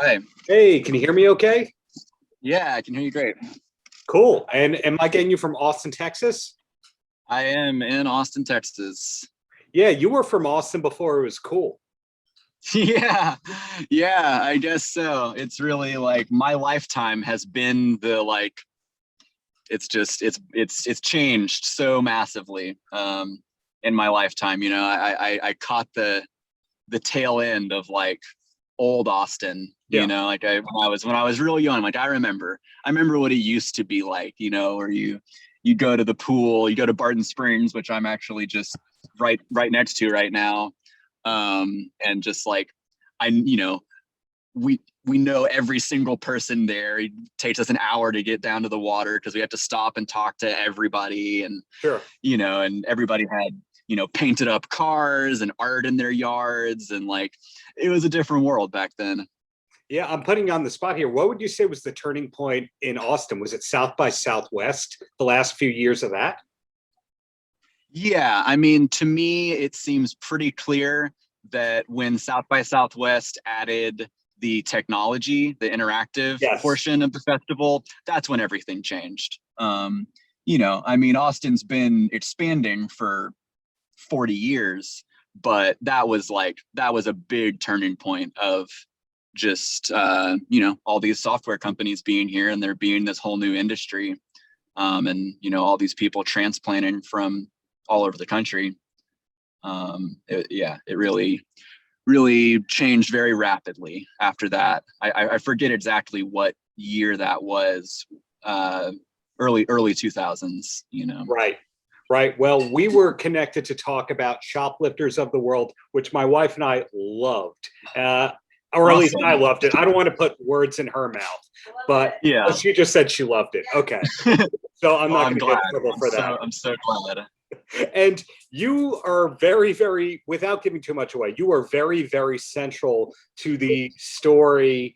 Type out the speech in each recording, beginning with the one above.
Hi. Hey, can you hear me okay? Yeah, I can hear you great. Cool. And am I getting you from Austin, Texas? I am in Austin, Texas. Yeah, you were from Austin before it was cool. Yeah, yeah, I guess so. It's really like my lifetime has been the like it's changed so massively in my lifetime. I caught the tail end of like old Austin, Yeah. like when I was real young, like I remember what it used to be like, where you go to the pool, you go to Barton Springs, which I'm actually just right next to right now. And just like I we know every single person there. It takes us an hour to get down to the water because we have to stop and talk to everybody, and Sure. and everybody had painted up cars and art in their yards, and like it was a different world back then. Yeah, I'm putting you on the spot here. What would you say was the turning point in Austin? Was it South by Southwest, the last few years of that? Yeah, I mean, to me, it seems pretty clear that when South by Southwest added the technology, the interactive Yes. portion of the festival, that's when everything changed. I mean, Austin's been expanding for 40 years, but that was a big turning point of just all these software companies being here and there being this whole new industry, and all these people transplanting from all over the country. It really changed very rapidly after that. I forget exactly what year that was. Early 2000s. Right. Right. Well, we were connected to talk about Shoplifters of the World, which my wife and I loved. Or at least I Awesome. loved it. I don't want to put words in her mouth, but Yeah. she just said she loved it. Okay. So I'm Well, not I'm going to get glad. in trouble for that. I'm so glad. And you are very, very, without giving too much away, you are very, very central to the story.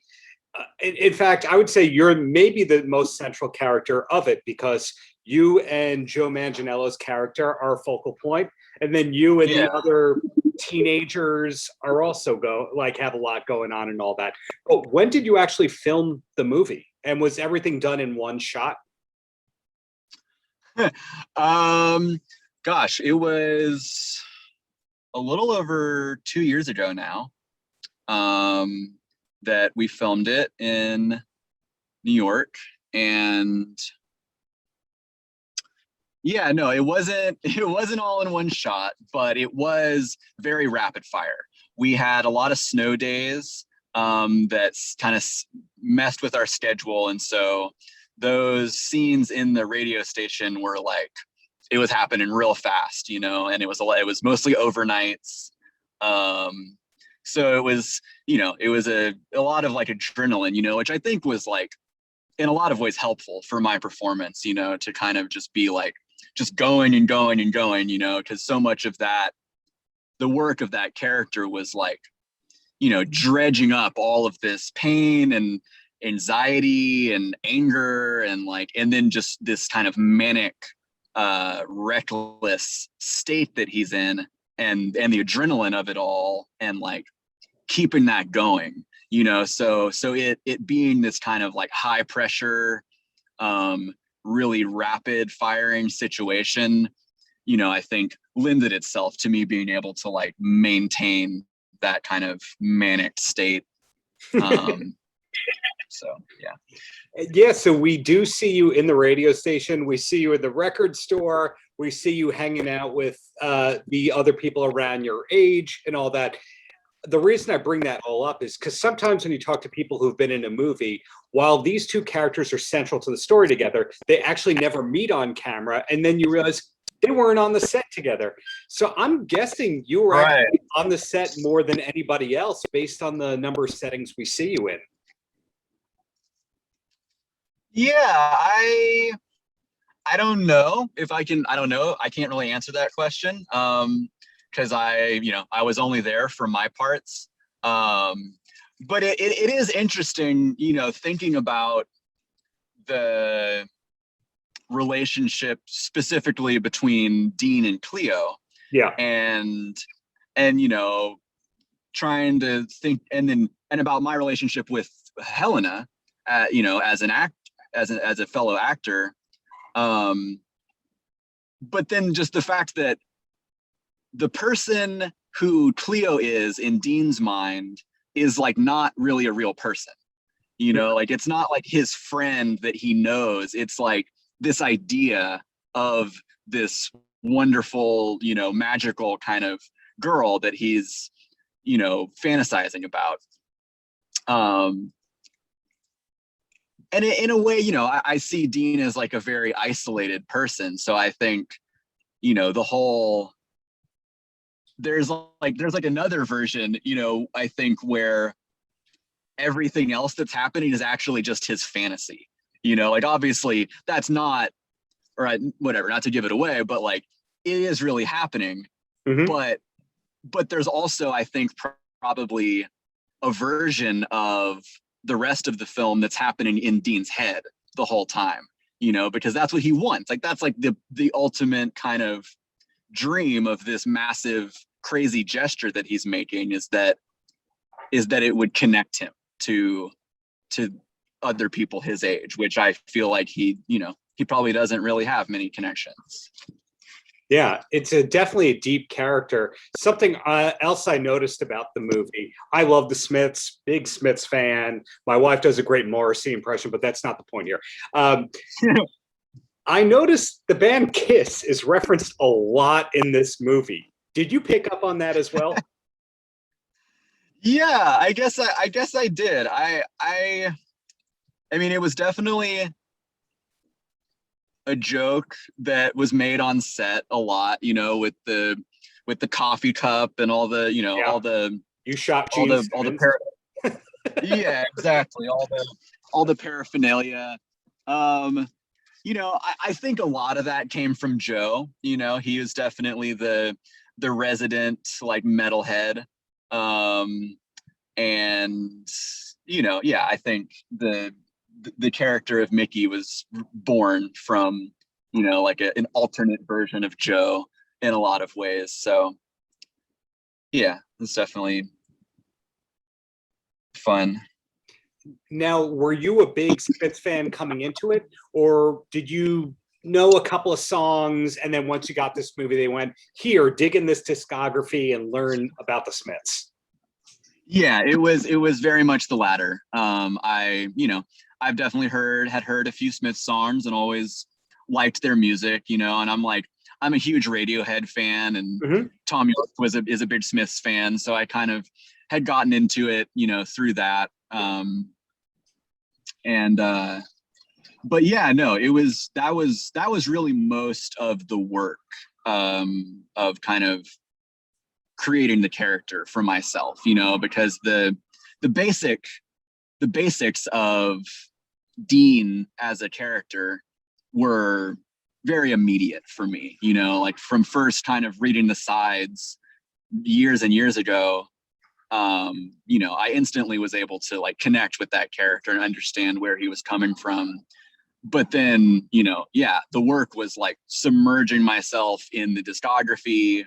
In fact, I would say you're maybe the most central character of it because you and Joe Manganiello's character are a focal point, and then you and Yeah. the other teenagers are also have a lot going on and all that. But when did you actually film the movie? And was everything done in one shot? um, Gosh, it was a little over 2 years ago now, that we filmed it in New York. And yeah, no, it wasn't it wasn't all in one shot, but it was very rapid fire. We had a lot of snow days, that's kind of messed with our schedule, and so those scenes in the radio station were like it was happening real fast, and it was mostly overnights. Um, so it was a lot of like adrenaline, which I think was like in a lot of ways helpful for my performance, to kind of just be like just going and going and going, because so much of that, the work of that character was like, dredging up all of this pain and anxiety and anger and like, and then just this kind of manic, reckless state that he's in, and the adrenaline of it all, and like keeping that going, so it being this kind of like high pressure, really rapid firing situation, I think lended itself to me being able to like maintain that kind of manic state. um so yeah. Yeah, so we do see you in the radio station. We see you in the record store. We see you hanging out with the other people around your age and all that. The reason I bring that all up is because sometimes when you talk to people who've been in a movie, while these two characters are central to the story together, they actually never meet on camera. And then you realize they weren't on the set together. So I'm guessing you were Right. actually on the set more than anybody else based on the number of settings we see you in. Yeah, I don't know if I don't know. I can't really answer that question. Because I was only there for my parts. But it is interesting, thinking about the relationship specifically between Dean and Cleo, Yeah. and trying to think, and and about my relationship with Helena, you know, as a fellow actor. But then just the fact that the person who Cleo is in Dean's mind is like not really a real person. You know, like it's not like his friend that he knows. It's like this idea of this wonderful, you know, magical kind of girl that he's, you know, fantasizing about. And in a way, you know, I see Dean as like a very isolated person. So I think, you know, there's like another version, you know, I think where everything else that's happening is actually just his fantasy. You know, like obviously that's not, or whatever, not to give it away, but like it is really happening. Mm-hmm. But there's also, I think, probably a version of the rest of the film that's happening in Dean's head the whole time, you know, because that's what he wants. Like that's like the ultimate kind of dream of this massive, crazy gesture that he's making is that it would connect him to other people his age, which I feel like he probably doesn't really have many connections. Yeah, it's definitely a deep character. Something else I noticed about the movie, I love the Smiths, big Smiths fan. My wife does a great Morrissey impression, but that's not the point here. I noticed the band Kiss is referenced a lot in this movie. Did you pick up on that as well? Yeah, I guess I did. I mean, it was definitely a joke that was made on set a lot, you know, with the coffee cup and all the, you know, Yeah. all the you shot yeah, exactly, all the paraphernalia. You know, I think a lot of that came from Joe. You know, he was definitely the resident like metalhead. And you know, yeah, I think the character of Mickey was born from, you know, like an alternate version of Joe in a lot of ways. So yeah, it's definitely fun. Now, were you a big Smiths fan coming into it, or did you know a couple of songs and then once you got this movie, they went, here, dig in this discography and learn about the Smiths? Yeah, it was very much the latter. I've definitely had heard a few Smith songs and always liked their music, you know, and I'm a huge Radiohead fan, and Tom York is a big Smiths fan, so I kind of had gotten into it, you know, through that. But yeah, no, that was really most of the work of kind of creating the character for myself, you know, because the basics of Dean as a character were very immediate for me, you know, like from first kind of reading the sides years and years ago. You know, I instantly was able to like connect with that character and understand where he was coming from. But then, you know, yeah, the work was like submerging myself in the discography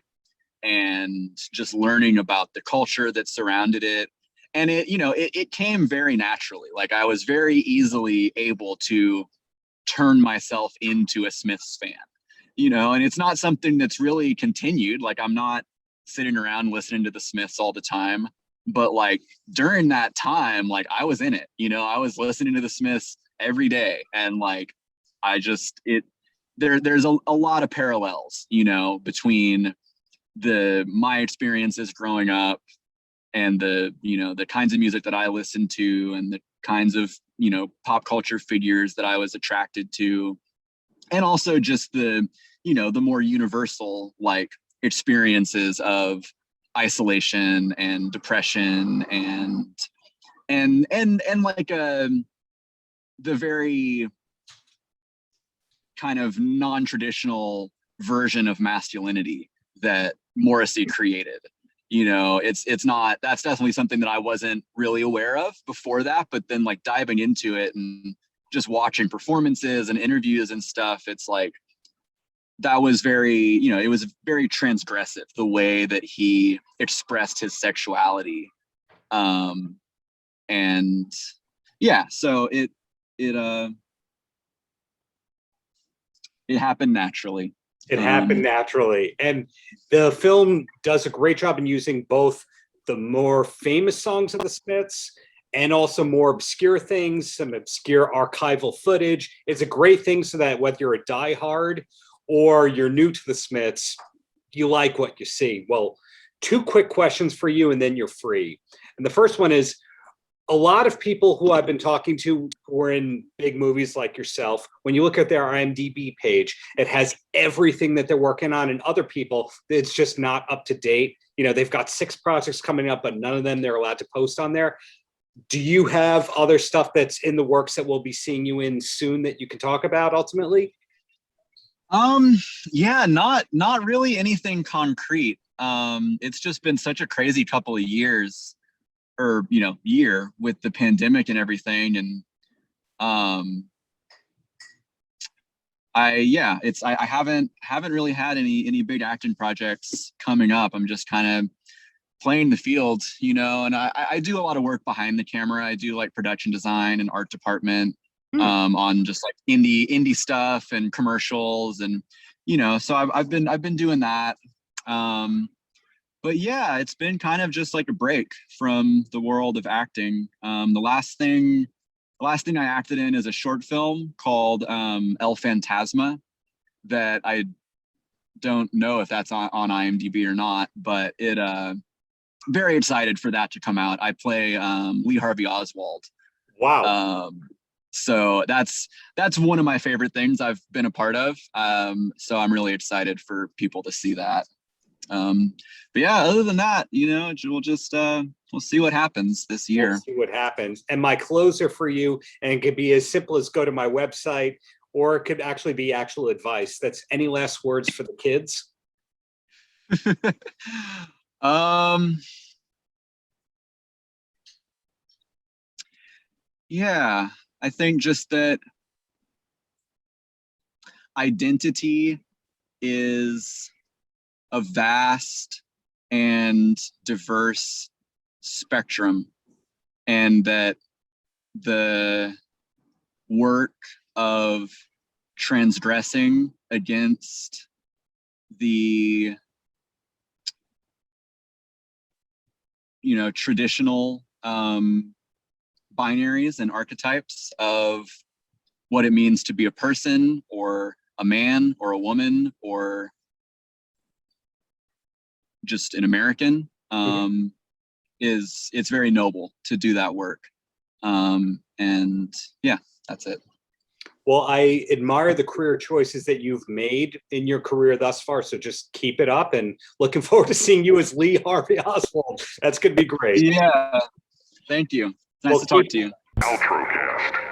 and just learning about the culture that surrounded it. And it, you know, it came very naturally. Like I was very easily able to turn myself into a Smiths fan, you know, and it's not something that's really continued. Like I'm not sitting around listening to the Smiths all the time, but like during that time, like I was in it, you know, I was listening to the Smiths every day. And like, there's a lot of parallels, you know, between my experiences growing up and the, you know, the kinds of music that I listened to and the kinds of, you know, pop culture figures that I was attracted to. And also just the, you know, the more universal like experiences of isolation and depression and like the very kind of non-traditional version of masculinity that Morrissey created. You know, that's definitely something that I wasn't really aware of before that, but then like diving into it and just watching performances and interviews and stuff, it's like that was very, you know, it was very transgressive the way that he expressed his sexuality. And yeah, so it happened naturally. It happened naturally. And the film does a great job in using both the more famous songs of the Smiths and also more obscure things, some obscure archival footage. It's a great thing so that whether you're a diehard or you're new to the Smiths, you like what you see. Well, 2 quick questions for you and then you're free. And the first one is, a lot of people who I've been talking to who are in big movies like yourself, when you look at their IMDb page, it has everything that they're working on, and other people, it's just not up to date. You know, they've got 6 projects coming up, but none of them they're allowed to post on there. Do you have other stuff that's in the works that we'll be seeing you in soon that you can talk about ultimately? Yeah, not really anything concrete. It's just been such a crazy couple of years, or year, with the pandemic and everything. And I haven't really had any big acting projects coming up. I'm just kind of playing the field, and I do a lot of work behind the camera. I do like production design and art department, on just like indie stuff and commercials, and so I've been doing that. But yeah, it's been kind of just like a break from the world of acting. The last thing I acted in is a short film called El Fantasma, that I don't know if that's on IMDb or not, but it very excited for that to come out. I play Lee Harvey Oswald. Wow. So that's one of my favorite things I've been a part of. So I'm really excited for people to see that. But yeah, other than that, we'll just we'll see what happens this year. We'll see what happens. And my closer for you, and it could be as simple as go to my website, or it could actually be actual advice. That's any last words for the kids? Yeah, I think just that identity is a vast and diverse spectrum, and that the work of transgressing against the traditional binaries and archetypes of what it means to be a person, or a man, or a woman, or just an American, it's very noble to do that work. And yeah, that's it. Well, I admire the career choices that you've made in your career thus far. So just keep it up, and looking forward to seeing you as Lee Harvey Oswald. That's going to be great. Yeah. Thank you. Nice to talk to you. Paltrocast.